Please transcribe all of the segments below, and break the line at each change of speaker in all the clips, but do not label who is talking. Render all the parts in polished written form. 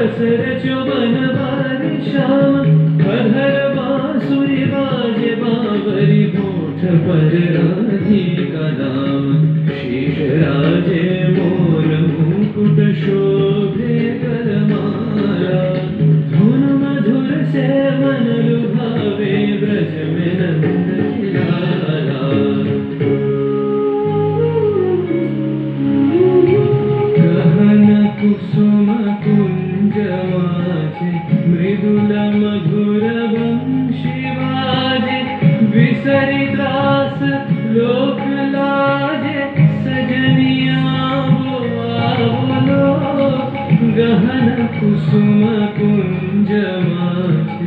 अवसर चुबन बारी श्याम अधर बांसुरी बाजे बावरी होठ पर राधिका नाम शीश राजे मोर मुकुट शोभे करमाला धुन मधुर से मन लुभावे ब्रज में नंद लाला गहन कुसुम कुंज माझे मृदुल मधुर वंशी बाजे विसरी त्रास लोक लाजे सजनिया बोलो गहन कुसुम कुंज माझे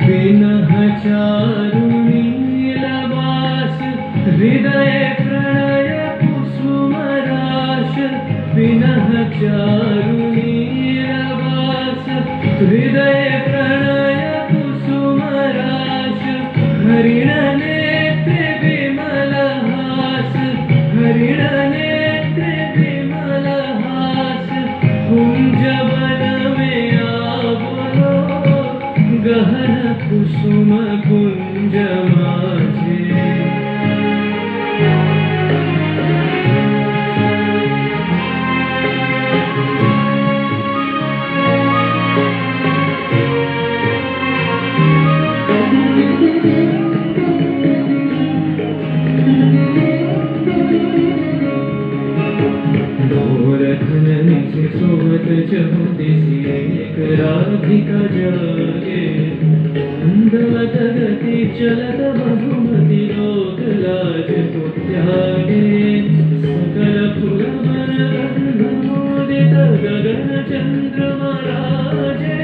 विनह चारु नीलवास हृदय प्रणय कुसुम राश विनह चारु नीलवास हृदय प्रणय कुसुम राश हरिण नेत्र विमल हास हरिण नेत्र विमल हास कुंज वन में आवलो गहन कुसुम कुंज माझे गोरखन से सोवत जहु दिसी एक राधिका जागे अंधवत गति चलत मधुमति लोक लाज को त्यागे सकल फूल मन गंधमोदित गगन चंद्रमा राजे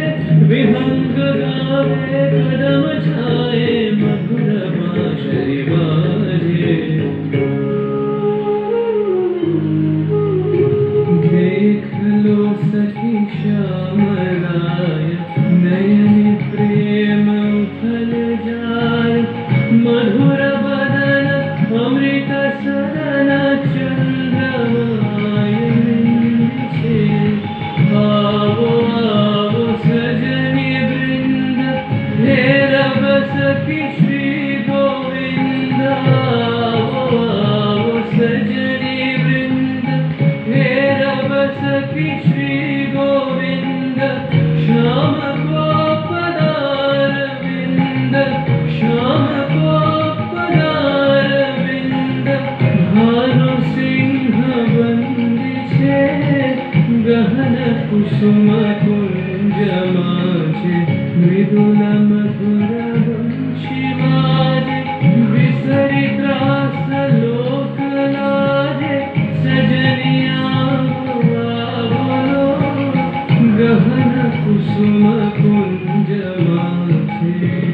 विहंग गावे कदम छाए मधुर बांसुरी बाजे देख लो सखी श्यामलाय नयन प्रेम उथल जाय मधुर बदन अमृत सदन चंद्रमाय छे आवो आवो सजनी वृंद हे रब सखी श्री गोविंद आवो आवो सजनी वृंद हे रब सखी श्री गोविंद श्याम को पदार विंद श्याम को पदार विंद भानु सिंह बंदी छे गहन कुसुम